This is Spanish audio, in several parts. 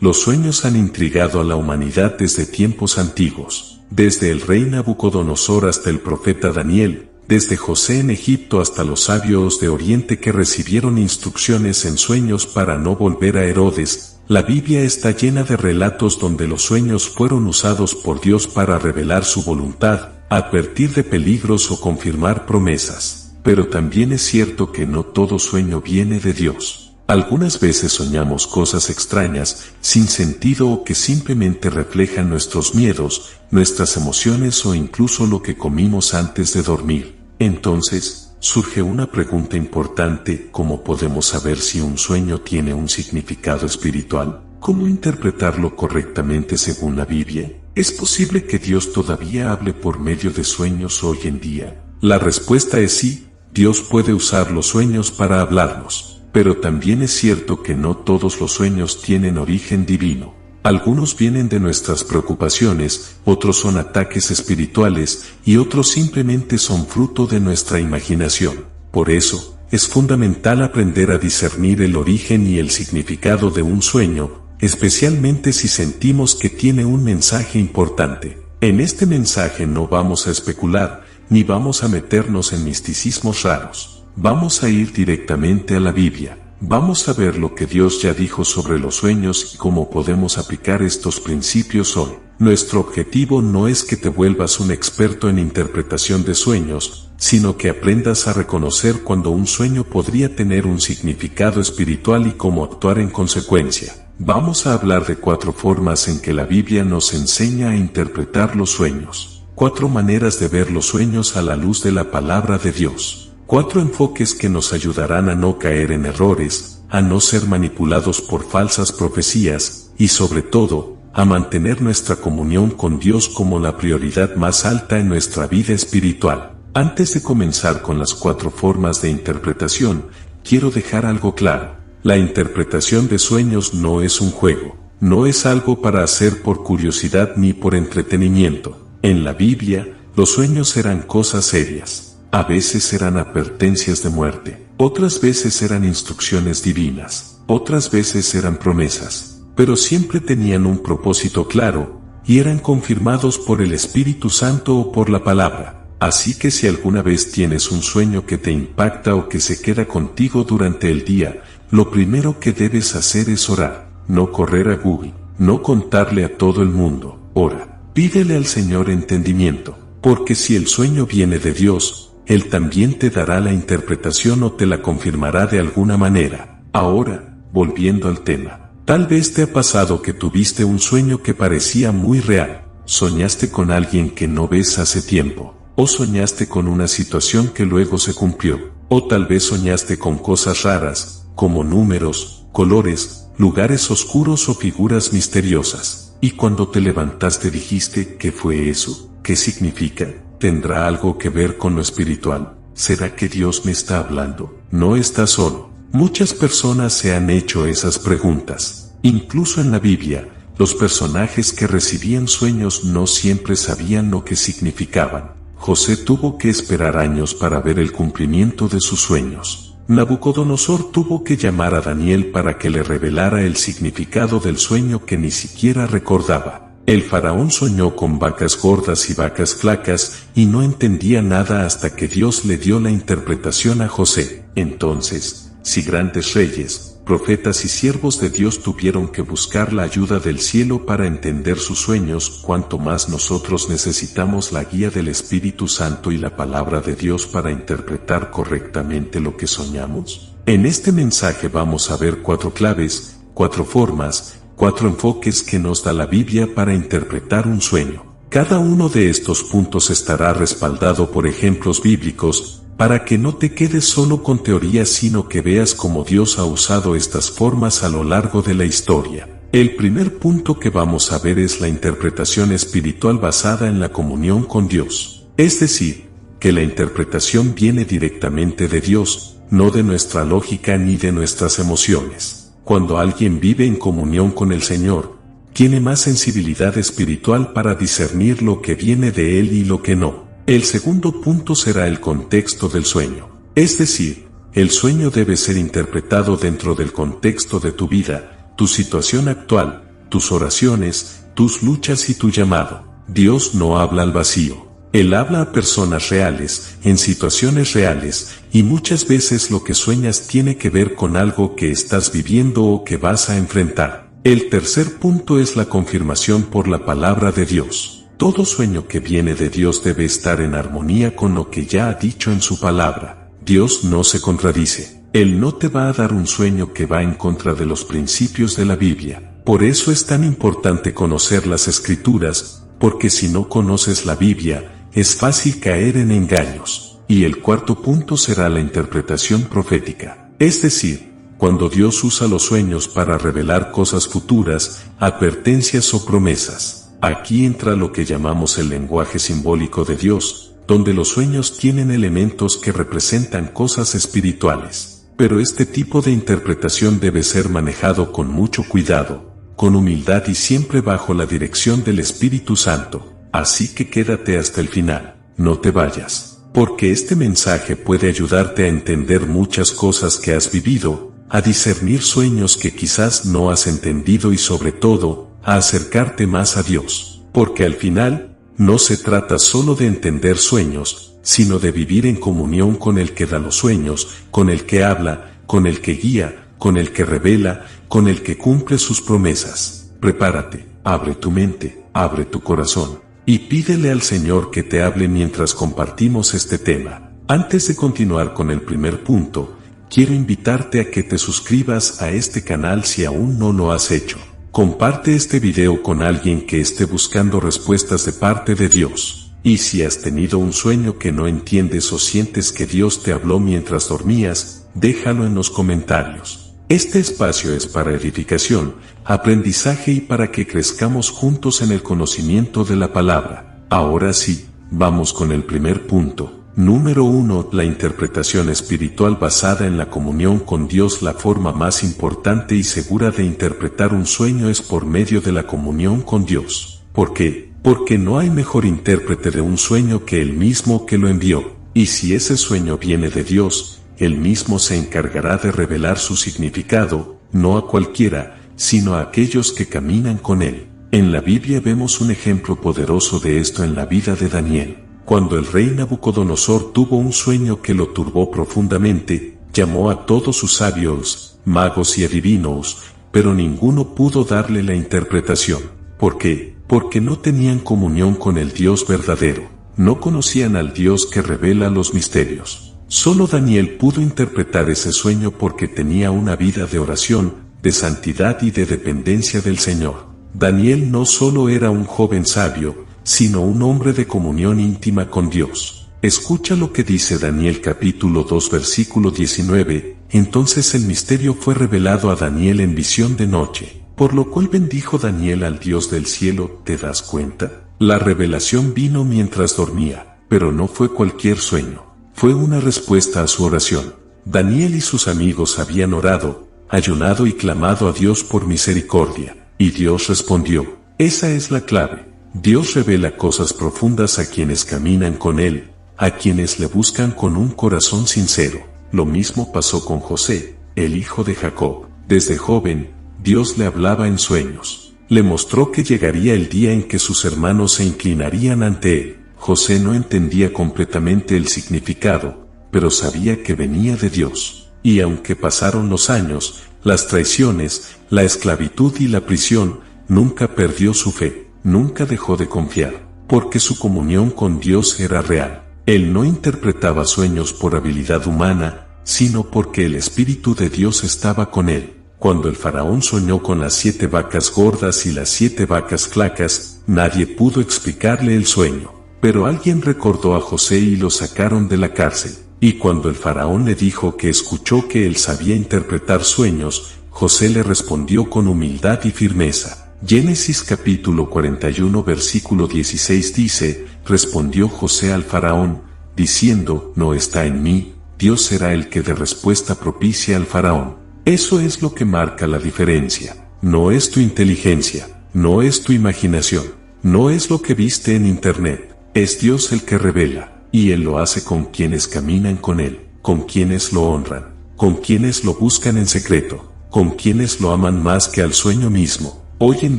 los sueños han intrigado a la humanidad desde tiempos antiguos. Desde el rey Nabucodonosor hasta el profeta Daniel, desde José en Egipto hasta los sabios de Oriente que recibieron instrucciones en sueños para no volver a Herodes, la Biblia está llena de relatos donde los sueños fueron usados por Dios para revelar su voluntad, advertir de peligros o confirmar promesas. Pero también es cierto que no todo sueño viene de Dios. Algunas veces soñamos cosas extrañas, sin sentido o que simplemente reflejan nuestros miedos, nuestras emociones o incluso lo que comimos antes de dormir. Entonces, surge una pregunta importante: ¿cómo podemos saber si un sueño tiene un significado espiritual? ¿Cómo interpretarlo correctamente según la Biblia? ¿Es posible que Dios todavía hable por medio de sueños hoy en día? La respuesta es sí, Dios puede usar los sueños para hablarnos. Pero también es cierto que no todos los sueños tienen origen divino. Algunos vienen de nuestras preocupaciones, otros son ataques espirituales y otros simplemente son fruto de nuestra imaginación. Por eso, es fundamental aprender a discernir el origen y el significado de un sueño, especialmente si sentimos que tiene un mensaje importante. En este mensaje no vamos a especular, ni vamos a meternos en misticismos raros. Vamos a ir directamente a la Biblia. Vamos a ver lo que Dios ya dijo sobre los sueños y cómo podemos aplicar estos principios hoy. Nuestro objetivo no es que te vuelvas un experto en interpretación de sueños, sino que aprendas a reconocer cuando un sueño podría tener un significado espiritual y cómo actuar en consecuencia. Vamos a hablar de 4 formas en que la Biblia nos enseña a interpretar los sueños. 4 maneras de ver los sueños a la luz de la palabra de Dios. 4 enfoques que nos ayudarán a no caer en errores, a no ser manipulados por falsas profecías, y sobre todo, a mantener nuestra comunión con Dios como la prioridad más alta en nuestra vida espiritual. Antes de comenzar con las 4 formas de interpretación, quiero dejar algo claro. La interpretación de sueños no es un juego, no es algo para hacer por curiosidad ni por entretenimiento. En la Biblia, los sueños eran cosas serias. A veces eran advertencias de muerte, otras veces eran instrucciones divinas, otras veces eran promesas, pero siempre tenían un propósito claro, y eran confirmados por el Espíritu Santo o por la palabra. Así que si alguna vez tienes un sueño que te impacta o que se queda contigo durante el día, lo primero que debes hacer es orar, no correr a Google, no contarle a todo el mundo. Ora, pídele al Señor entendimiento, porque si el sueño viene de Dios, Él también te dará la interpretación o te la confirmará de alguna manera. Ahora, volviendo al tema, tal vez te ha pasado que tuviste un sueño que parecía muy real. Soñaste con alguien que no ves hace tiempo, o soñaste con una situación que luego se cumplió, o tal vez soñaste con cosas raras, como números, colores, lugares oscuros o figuras misteriosas. Y cuando te levantaste dijiste, ¿qué fue eso? ¿Qué significa? ¿Tendrá algo que ver con lo espiritual? ¿Será que Dios me está hablando? No estás solo. Muchas personas se han hecho esas preguntas. Incluso en la Biblia, los personajes que recibían sueños no siempre sabían lo que significaban. José tuvo que esperar años para ver el cumplimiento de sus sueños. Nabucodonosor tuvo que llamar a Daniel para que le revelara el significado del sueño que ni siquiera recordaba. El faraón soñó con vacas gordas y vacas flacas y no entendía nada hasta que Dios le dio la interpretación a José. Entonces, si grandes reyes, profetas y siervos de Dios tuvieron que buscar la ayuda del cielo para entender sus sueños, cuánto más nosotros necesitamos la guía del Espíritu Santo y la palabra de Dios para interpretar correctamente lo que soñamos. En este mensaje vamos a ver 4 claves, 4 formas, 4 enfoques que nos da la Biblia para interpretar un sueño. Cada uno de estos puntos estará respaldado por ejemplos bíblicos, para que no te quedes solo con teorías sino que veas cómo Dios ha usado estas formas a lo largo de la historia. El primer punto que vamos a ver es la interpretación espiritual basada en la comunión con Dios. Es decir, que la interpretación viene directamente de Dios, no de nuestra lógica ni de nuestras emociones. Cuando alguien vive en comunión con el Señor, tiene más sensibilidad espiritual para discernir lo que viene de Él y lo que no. El segundo punto será el contexto del sueño. Es decir, el sueño debe ser interpretado dentro del contexto de tu vida, tu situación actual, tus oraciones, tus luchas y tu llamado. Dios no habla al vacío. Él habla a personas reales, en situaciones reales, y muchas veces lo que sueñas tiene que ver con algo que estás viviendo o que vas a enfrentar. El tercer punto es la confirmación por la palabra de Dios. Todo sueño que viene de Dios debe estar en armonía con lo que ya ha dicho en su palabra. Dios no se contradice. Él no te va a dar un sueño que va en contra de los principios de la Biblia. Por eso es tan importante conocer las Escrituras, porque si no conoces la Biblia, es fácil caer en engaños. Y el cuarto punto será la interpretación profética. Es decir, cuando Dios usa los sueños para revelar cosas futuras, advertencias o promesas. Aquí entra lo que llamamos el lenguaje simbólico de Dios, donde los sueños tienen elementos que representan cosas espirituales. Pero este tipo de interpretación debe ser manejado con mucho cuidado, con humildad y siempre bajo la dirección del Espíritu Santo. Así que quédate hasta el final, no te vayas, porque este mensaje puede ayudarte a entender muchas cosas que has vivido, a discernir sueños que quizás no has entendido y sobre todo, a acercarte más a Dios, porque al final, no se trata solo de entender sueños, sino de vivir en comunión con el que da los sueños, con el que habla, con el que guía, con el que revela, con el que cumple sus promesas. Prepárate, abre tu mente, abre tu corazón, y pídele al Señor que te hable mientras compartimos este tema. Antes de continuar con el primer punto, quiero invitarte a que te suscribas a este canal si aún no lo has hecho. Comparte este video con alguien que esté buscando respuestas de parte de Dios. Y si has tenido un sueño que no entiendes o sientes que Dios te habló mientras dormías, déjalo en los comentarios. Este espacio es para edificación, aprendizaje y para que crezcamos juntos en el conocimiento de la palabra. Ahora sí, vamos con el primer punto. Número 1. La interpretación espiritual basada en la comunión con Dios. La forma más importante y segura de interpretar un sueño es por medio de la comunión con Dios. ¿Por qué? Porque no hay mejor intérprete de un sueño que el mismo que lo envió. Y si ese sueño viene de Dios, Él mismo se encargará de revelar su significado, no a cualquiera, sino a aquellos que caminan con Él. En la Biblia vemos un ejemplo poderoso de esto en la vida de Daniel. Cuando el rey Nabucodonosor tuvo un sueño que lo turbó profundamente, llamó a todos sus sabios, magos y adivinos, pero ninguno pudo darle la interpretación. ¿Por qué? Porque no tenían comunión con el Dios verdadero, no conocían al Dios que revela los misterios. Solo Daniel pudo interpretar ese sueño porque tenía una vida de oración, de santidad y de dependencia del Señor. Daniel no solo era un joven sabio, sino un hombre de comunión íntima con Dios. Escucha lo que dice Daniel capítulo 2 versículo 19, entonces el misterio fue revelado a Daniel en visión de noche, por lo cual bendijo Daniel al Dios del cielo. ¿Te das cuenta? La revelación vino mientras dormía, pero no fue cualquier sueño, fue una respuesta a su oración. Daniel y sus amigos habían orado, ayunado y clamado a Dios por misericordia, y Dios respondió. Esa es la clave. Dios revela cosas profundas a quienes caminan con Él, a quienes le buscan con un corazón sincero. Lo mismo pasó con José, el hijo de Jacob. Desde joven, Dios le hablaba en sueños. Le mostró que llegaría el día en que sus hermanos se inclinarían ante él. José no entendía completamente el significado, pero sabía que venía de Dios. Y aunque pasaron los años, las traiciones, la esclavitud y la prisión, nunca perdió su fe. Nunca dejó de confiar, porque su comunión con Dios era real. Él no interpretaba sueños por habilidad humana, sino porque el Espíritu de Dios estaba con él. Cuando el faraón soñó con las 7 vacas gordas y las 7 vacas flacas, nadie pudo explicarle el sueño. Pero alguien recordó a José y lo sacaron de la cárcel. Y cuando el faraón le dijo que escuchó que él sabía interpretar sueños, José le respondió con humildad y firmeza. Génesis capítulo 41 versículo 16 dice, respondió José al faraón, diciendo, no está en mí, Dios será el que dé respuesta propicia al faraón. Eso es lo que marca la diferencia. No es tu inteligencia, no es tu imaginación, no es lo que viste en internet, es Dios el que revela, y Él lo hace con quienes caminan con Él, con quienes lo honran, con quienes lo buscan en secreto, con quienes lo aman más que al sueño mismo. Hoy en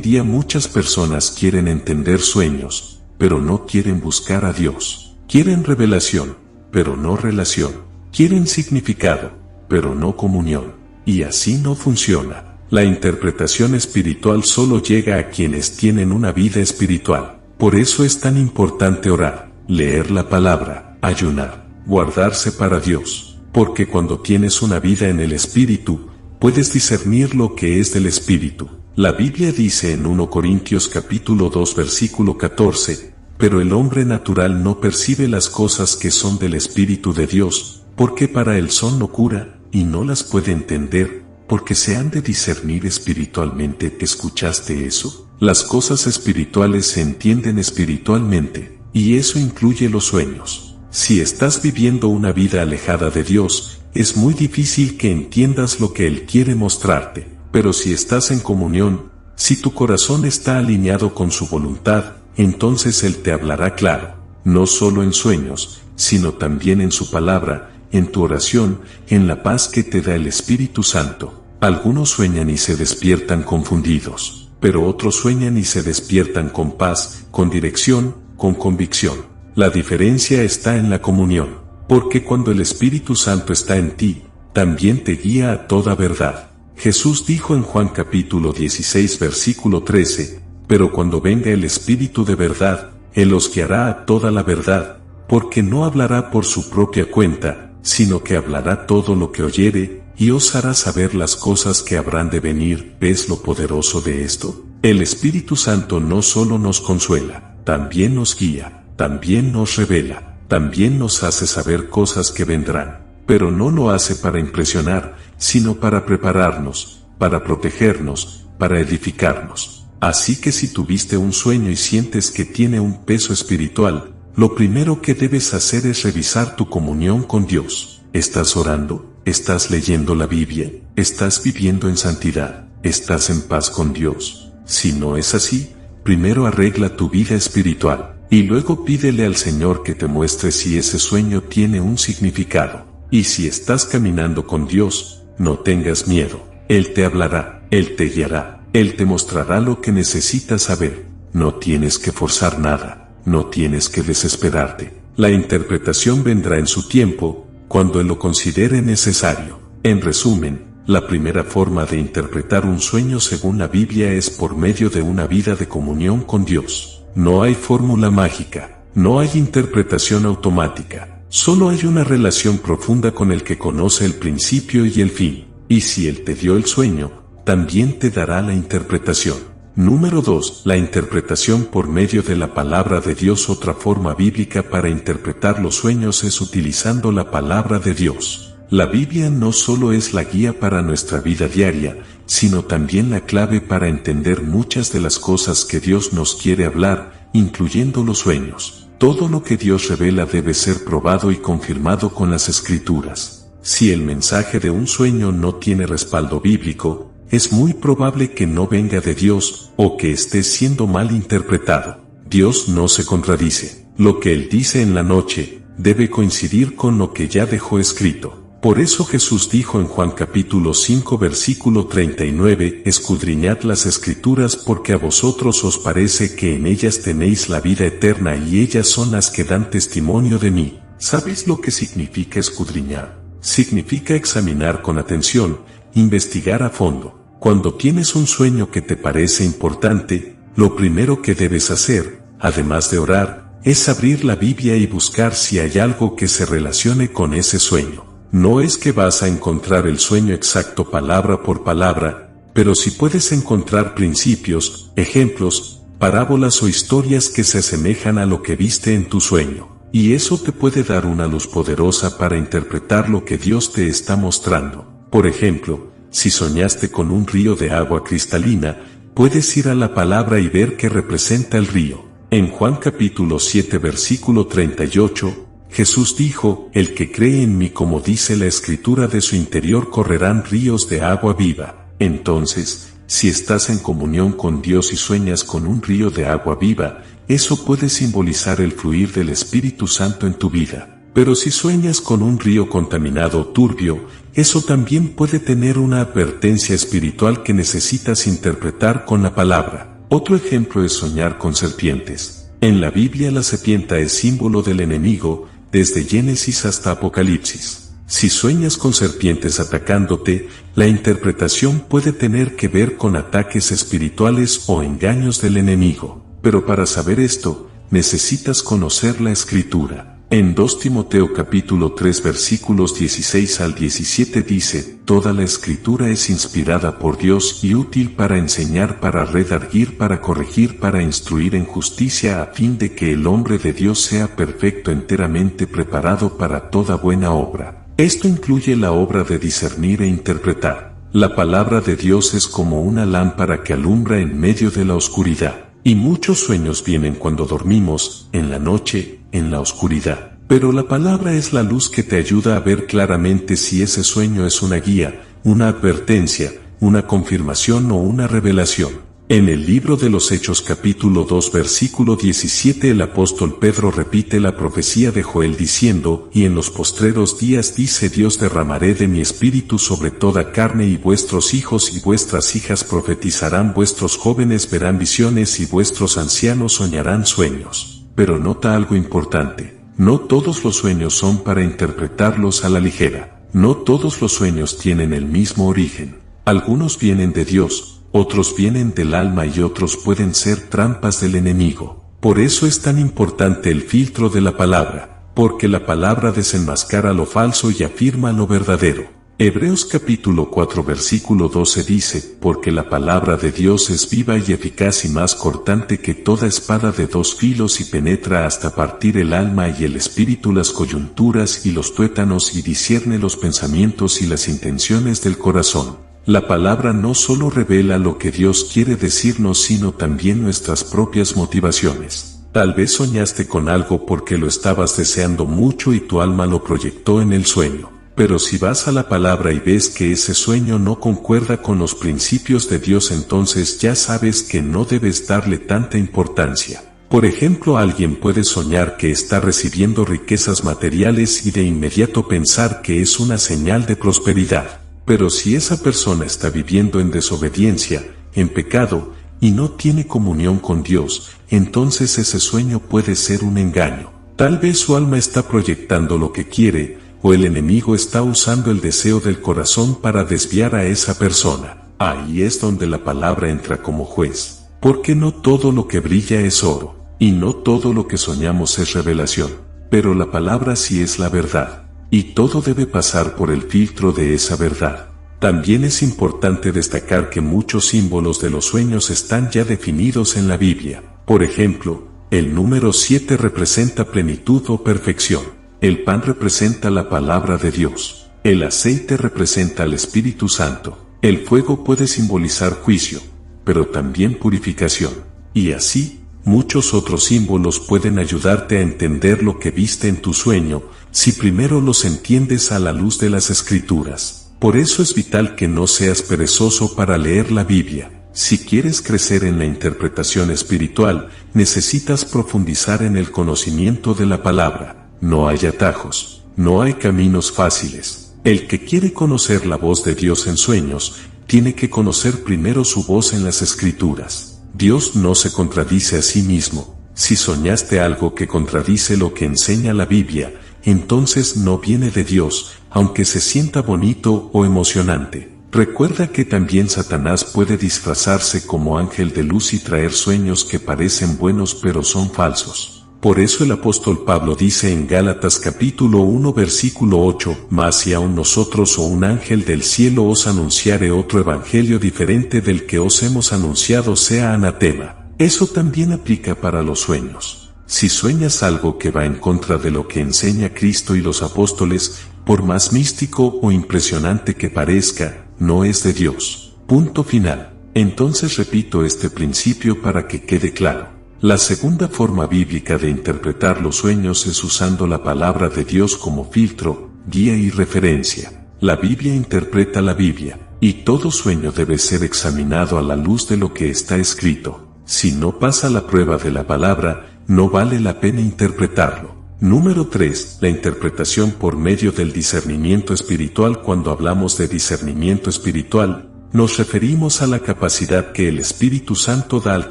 día muchas personas quieren entender sueños, pero no quieren buscar a Dios. Quieren revelación, pero no relación. Quieren significado, pero no comunión. Y así no funciona. La interpretación espiritual solo llega a quienes tienen una vida espiritual. Por eso es tan importante orar, leer la palabra, ayunar, guardarse para Dios. Porque cuando tienes una vida en el Espíritu, puedes discernir lo que es del Espíritu. La Biblia dice en 1 Corintios capítulo 2 versículo 14, pero el hombre natural no percibe las cosas que son del Espíritu de Dios, porque para él son locura, y no las puede entender, porque se han de discernir espiritualmente. ¿Escuchaste eso? Las cosas espirituales se entienden espiritualmente, y eso incluye los sueños. Si estás viviendo una vida alejada de Dios, es muy difícil que entiendas lo que Él quiere mostrarte. Pero si estás en comunión, si tu corazón está alineado con su voluntad, entonces Él te hablará claro, no solo en sueños, sino también en su palabra, en tu oración, en la paz que te da el Espíritu Santo. Algunos sueñan y se despiertan confundidos, pero otros sueñan y se despiertan con paz, con dirección, con convicción. La diferencia está en la comunión, porque cuando el Espíritu Santo está en ti, también te guía a toda verdad. Jesús dijo en Juan capítulo 16 versículo 13, pero cuando venga el Espíritu de verdad, Él os guiará a toda la verdad, porque no hablará por su propia cuenta, sino que hablará todo lo que oyere, y os hará saber las cosas que habrán de venir. ¿Ves lo poderoso de esto? El Espíritu Santo no solo nos consuela, también nos guía, también nos revela, también nos hace saber cosas que vendrán. Pero no lo hace para impresionar, sino para prepararnos, para protegernos, para edificarnos. Así que si tuviste un sueño y sientes que tiene un peso espiritual, lo primero que debes hacer es revisar tu comunión con Dios. ¿Estás orando? ¿Estás leyendo la Biblia? ¿Estás viviendo en santidad? ¿Estás en paz con Dios? Si no es así, primero arregla tu vida espiritual, y luego pídele al Señor que te muestre si ese sueño tiene un significado. Y si estás caminando con Dios, no tengas miedo. Él te hablará, Él te guiará, Él te mostrará lo que necesitas saber. No tienes que forzar nada, no tienes que desesperarte. La interpretación vendrá en su tiempo, cuando Él lo considere necesario. En resumen, la primera forma de interpretar un sueño según la Biblia es por medio de una vida de comunión con Dios. No hay fórmula mágica, no hay interpretación automática. Solo hay una relación profunda con el que conoce el principio y el fin. Y si Él te dio el sueño, también te dará la interpretación. Número 2. La interpretación por medio de la palabra de Dios. Otra forma bíblica para interpretar los sueños es utilizando la palabra de Dios. La Biblia no solo es la guía para nuestra vida diaria, sino también la clave para entender muchas de las cosas que Dios nos quiere hablar, incluyendo los sueños. Todo lo que Dios revela debe ser probado y confirmado con las Escrituras. Si el mensaje de un sueño no tiene respaldo bíblico, es muy probable que no venga de Dios o que esté siendo mal interpretado. Dios no se contradice. Lo que Él dice en la noche debe coincidir con lo que ya dejó escrito. Por eso Jesús dijo en Juan capítulo 5 versículo 39, escudriñad las Escrituras porque a vosotros os parece que en ellas tenéis la vida eterna y ellas son las que dan testimonio de mí. ¿Sabes lo que significa escudriñar? Significa examinar con atención, investigar a fondo. Cuando tienes un sueño que te parece importante, lo primero que debes hacer, además de orar, es abrir la Biblia y buscar si hay algo que se relacione con ese sueño. No es que vas a encontrar el sueño exacto palabra por palabra, pero sí puedes encontrar principios, ejemplos, parábolas o historias que se asemejan a lo que viste en tu sueño. Y eso te puede dar una luz poderosa para interpretar lo que Dios te está mostrando. Por ejemplo, si soñaste con un río de agua cristalina, puedes ir a la palabra y ver qué representa el río. En Juan capítulo 7 versículo 38, Jesús dijo, el que cree en mí, como dice la Escritura, de su interior correrán ríos de agua viva. Entonces, si estás en comunión con Dios y sueñas con un río de agua viva, eso puede simbolizar el fluir del Espíritu Santo en tu vida. Pero si sueñas con un río contaminado o turbio, eso también puede tener una advertencia espiritual que necesitas interpretar con la palabra. Otro ejemplo es soñar con serpientes. En la Biblia la serpiente es símbolo del enemigo, desde Génesis hasta Apocalipsis. Si sueñas con serpientes atacándote, la interpretación puede tener que ver con ataques espirituales o engaños del enemigo. Pero para saber esto, necesitas conocer la Escritura. En 2 Timoteo capítulo 3 versículos 16 al 17 dice: Toda la Escritura es inspirada por Dios y útil para enseñar, para redarguir, para corregir, para instruir en justicia, a fin de que el hombre de Dios sea perfecto, enteramente preparado para toda buena obra. Esto incluye la obra de discernir e interpretar. La palabra de Dios es como una lámpara que alumbra en medio de la oscuridad. Y muchos sueños vienen cuando dormimos, en la noche, en la oscuridad. Pero la palabra es la luz que te ayuda a ver claramente si ese sueño es una guía, una advertencia, una confirmación o una revelación. En el libro de los Hechos capítulo 2 versículo 17 el apóstol Pedro repite la profecía de Joel diciendo: Y en los postreros días, dice Dios, derramaré de mi espíritu sobre toda carne, y vuestros hijos y vuestras hijas profetizarán, vuestros jóvenes verán visiones y vuestros ancianos soñarán sueños. Pero nota algo importante: no todos los sueños son para interpretarlos a la ligera. No todos los sueños tienen el mismo origen. Algunos vienen de Dios, otros vienen del alma y otros pueden ser trampas del enemigo. Por eso es tan importante el filtro de la palabra, porque la palabra desenmascara lo falso y afirma lo verdadero. Hebreos capítulo 4 versículo 12 dice: Porque la palabra de Dios es viva y eficaz y más cortante que toda espada de dos filos, y penetra hasta partir el alma y el espíritu, las coyunturas y los tuétanos, y discierne los pensamientos y las intenciones del corazón. La palabra no solo revela lo que Dios quiere decirnos, sino también nuestras propias motivaciones. Tal vez soñaste con algo porque lo estabas deseando mucho y tu alma lo proyectó en el sueño. Pero si vas a la palabra y ves que ese sueño no concuerda con los principios de Dios, entonces ya sabes que no debes darle tanta importancia. Por ejemplo, alguien puede soñar que está recibiendo riquezas materiales y de inmediato pensar que es una señal de prosperidad. Pero si esa persona está viviendo en desobediencia, en pecado, y no tiene comunión con Dios, entonces ese sueño puede ser un engaño. Tal vez su alma está proyectando lo que quiere, o el enemigo está usando el deseo del corazón para desviar a esa persona. Ahí es donde la palabra entra como juez. Porque no todo lo que brilla es oro, y no todo lo que soñamos es revelación. Pero la palabra sí es la verdad. Y todo debe pasar por el filtro de esa verdad. También es importante destacar que muchos símbolos de los sueños están ya definidos en la Biblia. Por ejemplo, el número 7 representa plenitud o perfección. El pan representa la palabra de Dios. El aceite representa al Espíritu Santo. El fuego puede simbolizar juicio, pero también purificación. Y así, muchos otros símbolos pueden ayudarte a entender lo que viste en tu sueño, si primero los entiendes a la luz de las Escrituras. Por eso es vital que no seas perezoso para leer la Biblia. Si quieres crecer en la interpretación espiritual, necesitas profundizar en el conocimiento de la palabra. No hay atajos, no hay caminos fáciles. El que quiere conocer la voz de Dios en sueños, tiene que conocer primero su voz en las Escrituras. Dios no se contradice a sí mismo. Si soñaste algo que contradice lo que enseña la Biblia, entonces no viene de Dios, aunque se sienta bonito o emocionante. Recuerda que también Satanás puede disfrazarse como ángel de luz y traer sueños que parecen buenos pero son falsos. Por eso el apóstol Pablo dice en Gálatas capítulo 1 versículo 8: Mas si aun nosotros o un ángel del cielo os anunciare otro evangelio diferente del que os hemos anunciado, sea anatema. Eso también aplica para los sueños. Si sueñas algo que va en contra de lo que enseña Cristo y los apóstoles, por más místico o impresionante que parezca, no es de Dios. Punto final. Entonces repito este principio para que quede claro. La segunda forma bíblica de interpretar los sueños es usando la palabra de Dios como filtro, guía y referencia. La Biblia interpreta la Biblia, y todo sueño debe ser examinado a la luz de lo que está escrito. Si no pasa la prueba de la palabra, no vale la pena interpretarlo. Número 3. La interpretación por medio del discernimiento espiritual. Cuando hablamos de discernimiento espiritual, nos referimos a la capacidad que el Espíritu Santo da al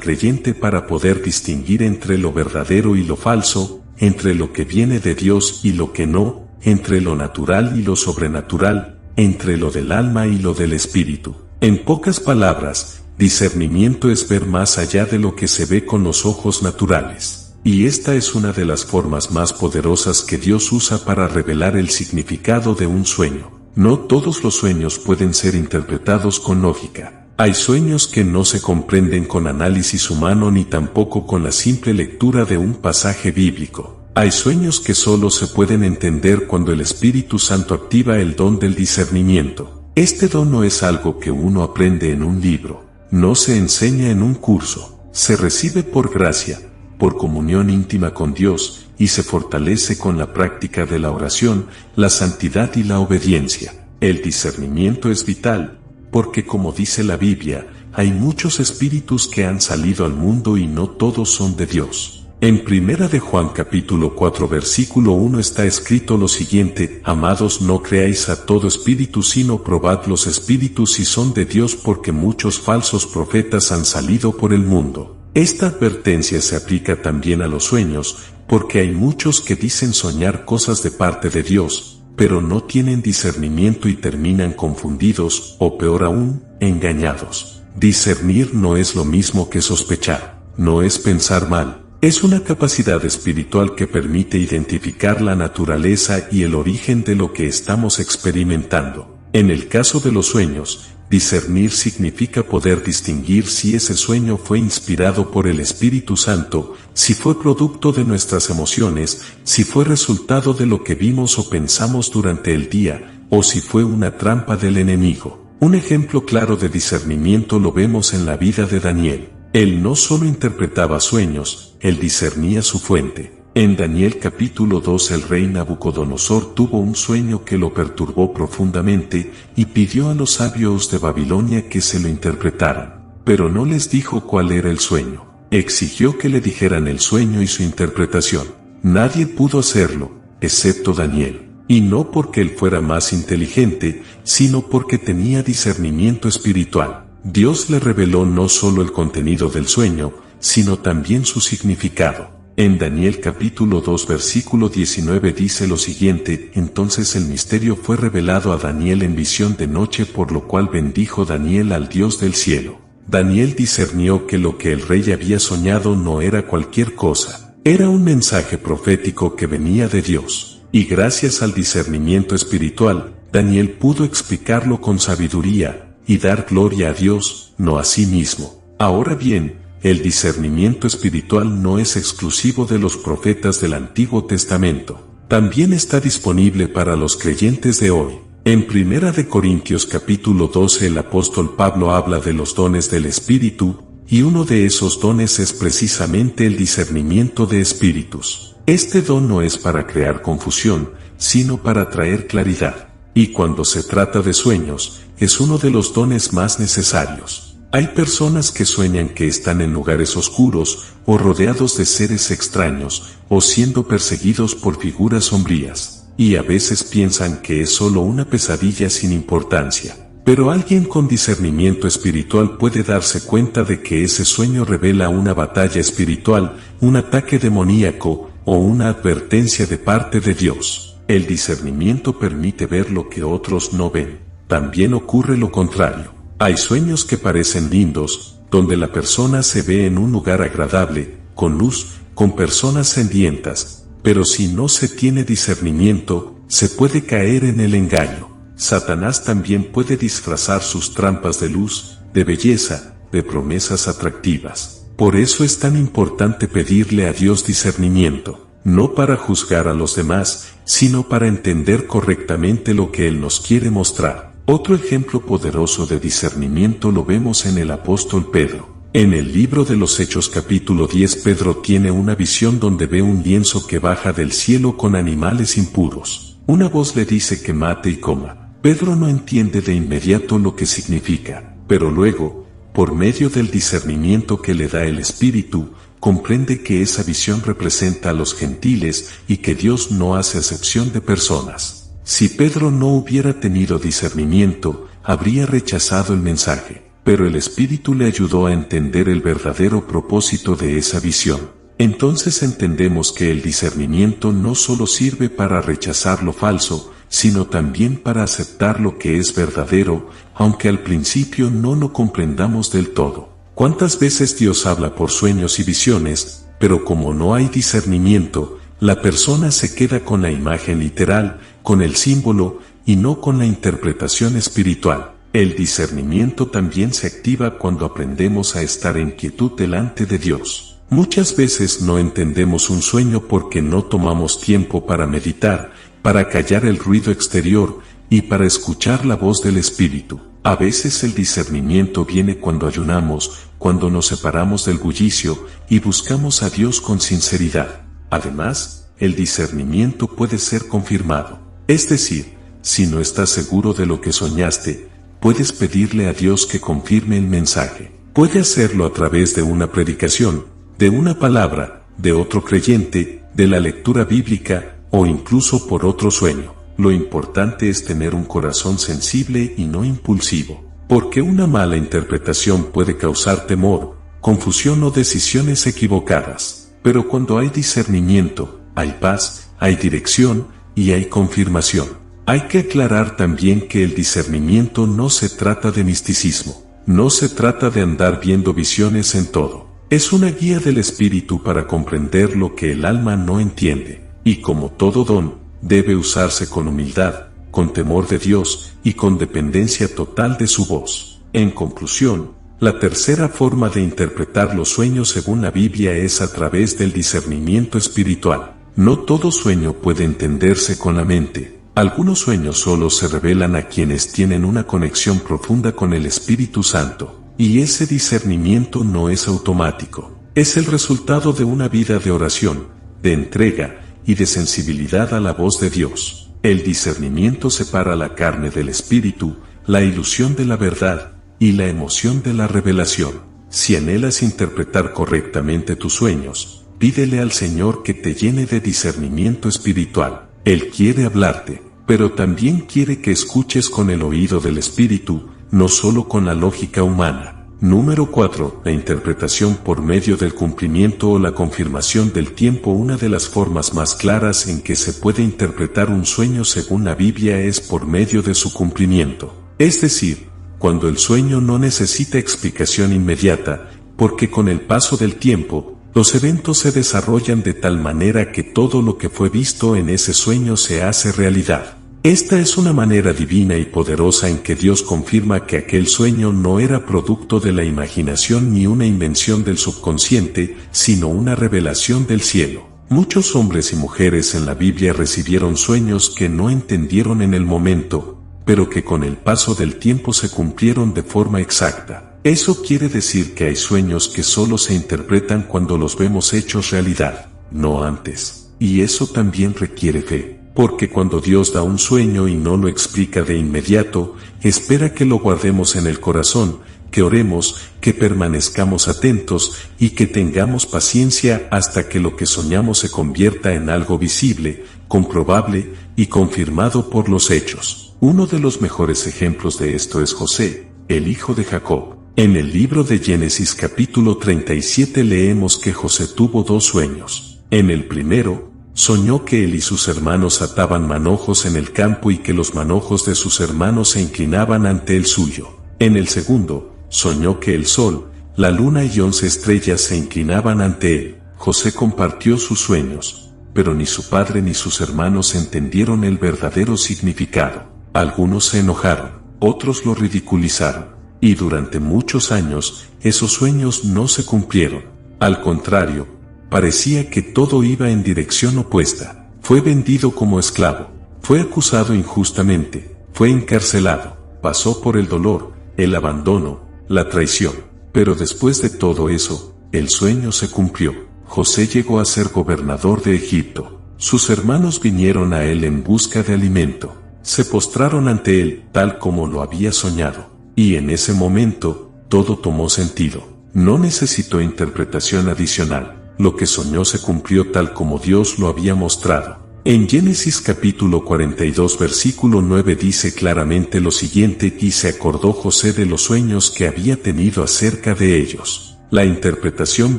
creyente para poder distinguir entre lo verdadero y lo falso, entre lo que viene de Dios y lo que no, entre lo natural y lo sobrenatural, entre lo del alma y lo del espíritu. En pocas palabras, discernimiento es ver más allá de lo que se ve con los ojos naturales. Y esta es una de las formas más poderosas que Dios usa para revelar el significado de un sueño. No todos los sueños pueden ser interpretados con lógica. Hay sueños que no se comprenden con análisis humano ni tampoco con la simple lectura de un pasaje bíblico. Hay sueños que solo se pueden entender cuando el Espíritu Santo activa el don del discernimiento. Este don no es algo que uno aprende en un libro, no se enseña en un curso, se recibe por gracia, por comunión íntima con Dios, y se fortalece con la práctica de la oración, la santidad y la obediencia. El discernimiento es vital, porque como dice la Biblia, hay muchos espíritus que han salido al mundo y no todos son de Dios. En 1 de Juan capítulo 4 versículo 1 está escrito lo siguiente: Amados, no creáis a todo espíritu, sino probad los espíritus si son de Dios, porque muchos falsos profetas han salido por el mundo. Esta advertencia se aplica también a los sueños, porque hay muchos que dicen soñar cosas de parte de Dios, pero no tienen discernimiento y terminan confundidos, o peor aún, engañados. Discernir no es lo mismo que sospechar, no es pensar mal, es una capacidad espiritual que permite identificar la naturaleza y el origen de lo que estamos experimentando. En el caso de los sueños, discernir significa poder distinguir si ese sueño fue inspirado por el Espíritu Santo, si fue producto de nuestras emociones, si fue resultado de lo que vimos o pensamos durante el día, o si fue una trampa del enemigo. Un ejemplo claro de discernimiento lo vemos en la vida de Daniel. Él no solo interpretaba sueños, él discernía su fuente. En Daniel capítulo 2 el rey Nabucodonosor tuvo un sueño que lo perturbó profundamente y pidió a los sabios de Babilonia que se lo interpretaran, pero no les dijo cuál era el sueño. Exigió que le dijeran el sueño y su interpretación. Nadie pudo hacerlo, excepto Daniel, y no porque él fuera más inteligente, sino porque tenía discernimiento espiritual. Dios le reveló no solo el contenido del sueño, sino también su significado. En Daniel capítulo 2 versículo 19 dice lo siguiente: Entonces el misterio fue revelado a Daniel en visión de noche, por lo cual bendijo Daniel al Dios del cielo. Daniel discernió que lo que el rey había soñado no era cualquier cosa, era un mensaje profético que venía de Dios. Y gracias al discernimiento espiritual, Daniel pudo explicarlo con sabiduría y dar gloria a Dios, no a sí mismo. Ahora bien, el discernimiento espiritual no es exclusivo de los profetas del Antiguo Testamento. También está disponible para los creyentes de hoy. En 1 de Corintios capítulo 12 el apóstol Pablo habla de los dones del Espíritu, y uno de esos dones es precisamente el discernimiento de espíritus. Este don no es para crear confusión, sino para traer claridad. Y cuando se trata de sueños, es uno de los dones más necesarios. Hay personas que sueñan que están en lugares oscuros, o rodeados de seres extraños, o siendo perseguidos por figuras sombrías, y a veces piensan que es solo una pesadilla sin importancia. Pero alguien con discernimiento espiritual puede darse cuenta de que ese sueño revela una batalla espiritual, un ataque demoníaco, o una advertencia de parte de Dios. El discernimiento permite ver lo que otros no ven. También ocurre lo contrario. Hay sueños que parecen lindos, donde la persona se ve en un lugar agradable, con luz, con personas sedientas, pero si no se tiene discernimiento, se puede caer en el engaño. Satanás también puede disfrazar sus trampas de luz, de belleza, de promesas atractivas. Por eso es tan importante pedirle a Dios discernimiento, no para juzgar a los demás, sino para entender correctamente lo que Él nos quiere mostrar. Otro ejemplo poderoso de discernimiento lo vemos en el apóstol Pedro. En el libro de los Hechos capítulo 10 Pedro tiene una visión donde ve un lienzo que baja del cielo con animales impuros. Una voz le dice que mate y coma. Pedro no entiende de inmediato lo que significa, pero luego, por medio del discernimiento que le da el Espíritu, comprende que esa visión representa a los gentiles y que Dios no hace acepción de personas. Si Pedro no hubiera tenido discernimiento, habría rechazado el mensaje, pero el Espíritu le ayudó a entender el verdadero propósito de esa visión. Entonces entendemos que el discernimiento no solo sirve para rechazar lo falso, sino también para aceptar lo que es verdadero, aunque al principio no lo comprendamos del todo. ¿Cuántas veces Dios habla por sueños y visiones, pero como no hay discernimiento, la persona se queda con la imagen literal, con el símbolo, y no con la interpretación espiritual? El discernimiento también se activa cuando aprendemos a estar en quietud delante de Dios. Muchas veces no entendemos un sueño porque no tomamos tiempo para meditar, para callar el ruido exterior y para escuchar la voz del Espíritu. A veces el discernimiento viene cuando ayunamos, cuando nos separamos del bullicio y buscamos a Dios con sinceridad. Además, el discernimiento puede ser confirmado. Es decir, si no estás seguro de lo que soñaste, puedes pedirle a Dios que confirme el mensaje. Puede hacerlo a través de una predicación, de una palabra, de otro creyente, de la lectura bíblica o incluso por otro sueño. Lo importante es tener un corazón sensible y no impulsivo, porque una mala interpretación puede causar temor, confusión o decisiones equivocadas. Pero cuando hay discernimiento, hay paz, hay dirección y hay confirmación. Hay que aclarar también que el discernimiento no se trata de misticismo, no se trata de andar viendo visiones en todo. Es una guía del Espíritu para comprender lo que el alma no entiende, y como todo don, debe usarse con humildad, con temor de Dios y con dependencia total de su voz. En conclusión, la tercera forma de interpretar los sueños según la Biblia es a través del discernimiento espiritual. No todo sueño puede entenderse con la mente. Algunos sueños solo se revelan a quienes tienen una conexión profunda con el Espíritu Santo. Y ese discernimiento no es automático. Es el resultado de una vida de oración, de entrega y de sensibilidad a la voz de Dios. El discernimiento separa la carne del espíritu, la ilusión de la verdad y la emoción de la revelación. Si anhelas interpretar correctamente tus sueños, pídele al Señor que te llene de discernimiento espiritual. Él quiere hablarte, pero también quiere que escuches con el oído del Espíritu, no solo con la lógica humana. Número 4. La interpretación por medio del cumplimiento o la confirmación del tiempo. Una de las formas más claras en que se puede interpretar un sueño según la Biblia es por medio de su cumplimiento. Es decir, cuando el sueño no necesita explicación inmediata, porque con el paso del tiempo, los eventos se desarrollan de tal manera que todo lo que fue visto en ese sueño se hace realidad. Esta es una manera divina y poderosa en que Dios confirma que aquel sueño no era producto de la imaginación ni una invención del subconsciente, sino una revelación del cielo. Muchos hombres y mujeres en la Biblia recibieron sueños que no entendieron en el momento, pero que con el paso del tiempo se cumplieron de forma exacta. Eso quiere decir que hay sueños que solo se interpretan cuando los vemos hechos realidad, no antes. Y eso también requiere fe. Porque cuando Dios da un sueño y no lo explica de inmediato, espera que lo guardemos en el corazón, que oremos, que permanezcamos atentos y que tengamos paciencia hasta que lo que soñamos se convierta en algo visible, comprobable y confirmado por los hechos. Uno de los mejores ejemplos de esto es José, el hijo de Jacob. En el libro de Génesis capítulo 37 leemos que José tuvo 2 sueños. En el primero, soñó que él y sus hermanos ataban manojos en el campo y que los manojos de sus hermanos se inclinaban ante el suyo. En el segundo, soñó que el sol, la luna y 11 estrellas se inclinaban ante él. José compartió sus sueños, pero ni su padre ni sus hermanos entendieron el verdadero significado. Algunos se enojaron, otros lo ridiculizaron, y durante muchos años, esos sueños no se cumplieron. Al contrario, parecía que todo iba en dirección opuesta. Fue vendido como esclavo, fue acusado injustamente, fue encarcelado, pasó por el dolor, el abandono, la traición. Pero después de todo eso, el sueño se cumplió. José llegó a ser gobernador de Egipto. Sus hermanos vinieron a él en busca de alimento. Se postraron ante él, tal como lo había soñado. Y en ese momento, todo tomó sentido. No necesitó interpretación adicional. Lo que soñó se cumplió tal como Dios lo había mostrado. En Génesis capítulo 42 versículo 9 dice claramente lo siguiente: y se acordó José de los sueños que había tenido acerca de ellos. La interpretación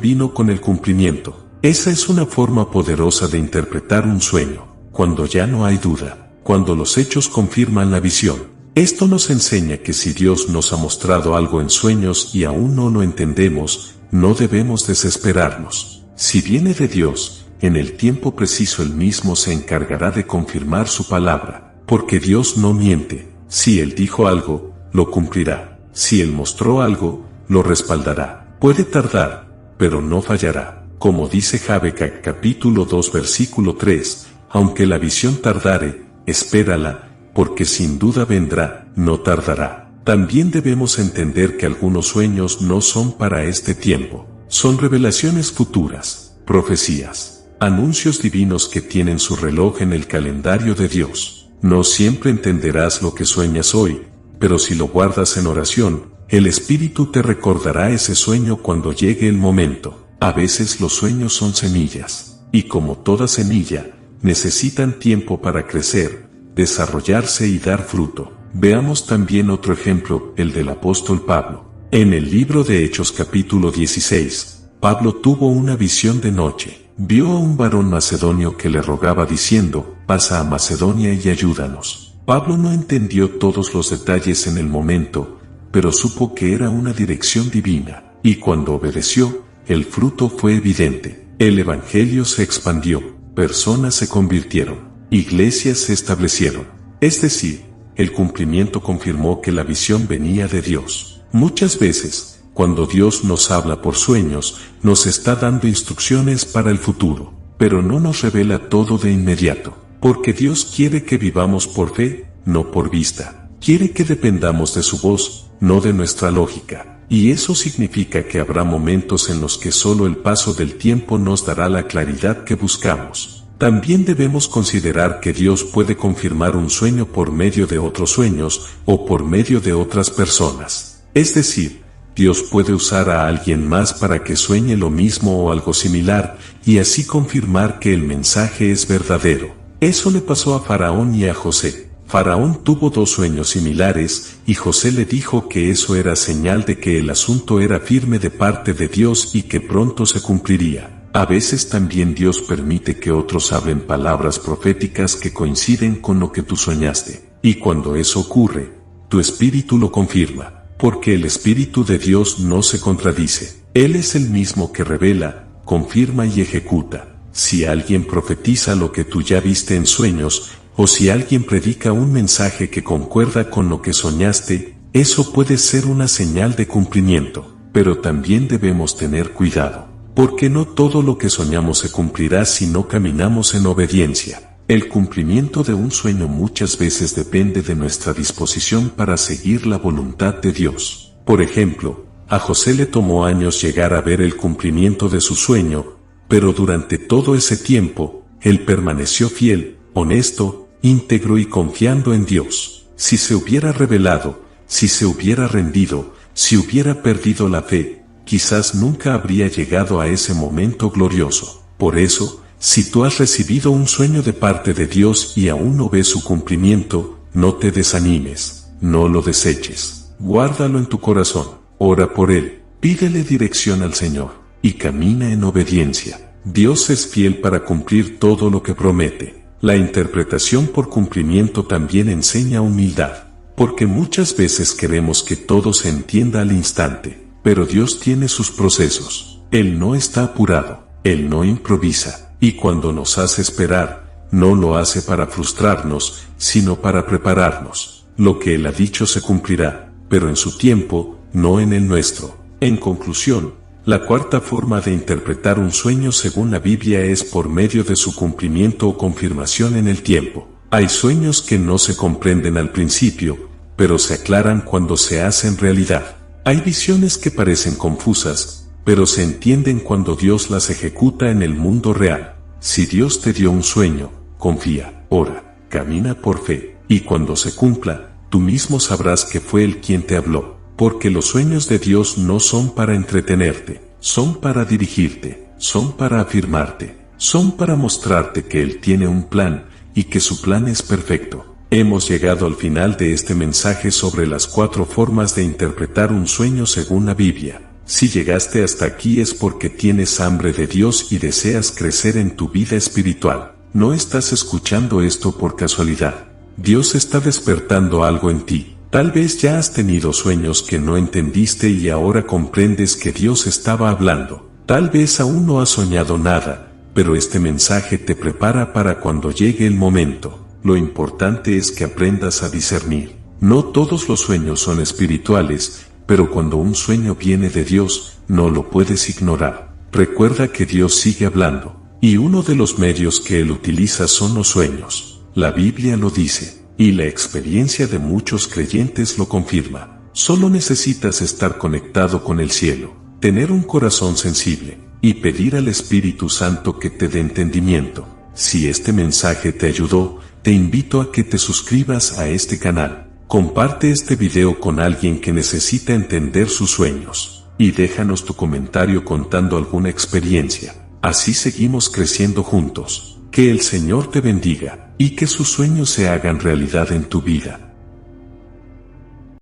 vino con el cumplimiento. Esa es una forma poderosa de interpretar un sueño, cuando ya no hay duda, cuando los hechos confirman la visión. Esto nos enseña que si Dios nos ha mostrado algo en sueños y aún no lo entendemos, no debemos desesperarnos. Si viene de Dios, en el tiempo preciso Él mismo se encargará de confirmar su palabra, porque Dios no miente. Si Él dijo algo, lo cumplirá. Si Él mostró algo, lo respaldará. Puede tardar, pero no fallará. Como dice Habacuc capítulo 2 versículo 3, aunque la visión tardare, espérala, porque sin duda vendrá, no tardará. También debemos entender que algunos sueños no son para este tiempo. Son revelaciones futuras, profecías, anuncios divinos que tienen su reloj en el calendario de Dios. No siempre entenderás lo que sueñas hoy, pero si lo guardas en oración, el Espíritu te recordará ese sueño cuando llegue el momento. A veces los sueños son semillas, y como toda semilla, necesitan tiempo para crecer, desarrollarse y dar fruto. Veamos también otro ejemplo, el del apóstol Pablo. En el libro de Hechos capítulo 16, Pablo tuvo una visión de noche. Vio a un varón macedonio que le rogaba diciendo: pasa a Macedonia y ayúdanos. Pablo no entendió todos los detalles en el momento, pero supo que era una dirección divina, y cuando obedeció, el fruto fue evidente. El evangelio se expandió, personas se convirtieron, iglesias se establecieron. Es decir, el cumplimiento confirmó que la visión venía de Dios. Muchas veces, cuando Dios nos habla por sueños, nos está dando instrucciones para el futuro, pero no nos revela todo de inmediato, porque Dios quiere que vivamos por fe, no por vista. Quiere que dependamos de su voz, no de nuestra lógica. Y eso significa que habrá momentos en los que solo el paso del tiempo nos dará la claridad que buscamos. También debemos considerar que Dios puede confirmar un sueño por medio de otros sueños o por medio de otras personas. Es decir, Dios puede usar a alguien más para que sueñe lo mismo o algo similar, y así confirmar que el mensaje es verdadero. Eso le pasó a Faraón y a José. Faraón tuvo dos sueños similares, y José le dijo que eso era señal de que el asunto era firme de parte de Dios y que pronto se cumpliría. A veces también Dios permite que otros hablen palabras proféticas que coinciden con lo que tú soñaste, y cuando eso ocurre, tu espíritu lo confirma, porque el Espíritu de Dios no se contradice. Él es el mismo que revela, confirma y ejecuta. Si alguien profetiza lo que tú ya viste en sueños, o si alguien predica un mensaje que concuerda con lo que soñaste, eso puede ser una señal de cumplimiento. Pero también debemos tener cuidado, porque no todo lo que soñamos se cumplirá si no caminamos en obediencia. El cumplimiento de un sueño muchas veces depende de nuestra disposición para seguir la voluntad de Dios. Por ejemplo, a José le tomó años llegar a ver el cumplimiento de su sueño, pero durante todo ese tiempo, él permaneció fiel, honesto, íntegro y confiando en Dios. Si se hubiera rebelado, si se hubiera rendido, si hubiera perdido la fe, quizás nunca habría llegado a ese momento glorioso. Por eso, si tú has recibido un sueño de parte de Dios y aún no ves su cumplimiento, no te desanimes, no lo deseches. Guárdalo en tu corazón, ora por él, pídele dirección al Señor, y camina en obediencia. Dios es fiel para cumplir todo lo que promete. La interpretación por cumplimiento también enseña humildad, porque muchas veces queremos que todo se entienda al instante, pero Dios tiene sus procesos. Él no está apurado, Él no improvisa, y cuando nos hace esperar, no lo hace para frustrarnos, sino para prepararnos. Lo que Él ha dicho se cumplirá, pero en su tiempo, no en el nuestro. En conclusión, la cuarta forma de interpretar un sueño según la Biblia es por medio de su cumplimiento o confirmación en el tiempo. Hay sueños que no se comprenden al principio, pero se aclaran cuando se hacen realidad. Hay visiones que parecen confusas, pero se entienden cuando Dios las ejecuta en el mundo real. Si Dios te dio un sueño, confía, ora, camina por fe, y cuando se cumpla, tú mismo sabrás que fue Él quien te habló. porque los sueños de Dios no son para entretenerte, son para dirigirte, son para afirmarte, son para mostrarte que Él tiene un plan, y que su plan es perfecto. Hemos llegado al final de este mensaje sobre las 4 formas de interpretar un sueño según la Biblia. Si llegaste hasta aquí es porque tienes hambre de Dios y deseas crecer en tu vida espiritual. No estás escuchando esto por casualidad. Dios está despertando algo en ti. Tal vez ya has tenido sueños que no entendiste y ahora comprendes que Dios estaba hablando. Tal vez aún no has soñado nada, pero este mensaje te prepara para cuando llegue el momento. Lo importante es que aprendas a discernir. No todos los sueños son espirituales, pero cuando un sueño viene de Dios, no lo puedes ignorar. Recuerda que Dios sigue hablando, y uno de los medios que Él utiliza son los sueños. La Biblia lo dice, y la experiencia de muchos creyentes lo confirma. Solo necesitas estar conectado con el cielo, tener un corazón sensible, y pedir al Espíritu Santo que te dé entendimiento. Si este mensaje te ayudó, te invito a que te suscribas a este canal. Comparte este video con alguien que necesita entender sus sueños. Y déjanos tu comentario contando alguna experiencia. Así seguimos creciendo juntos. Que el Señor te bendiga, y que sus sueños se hagan realidad en tu vida.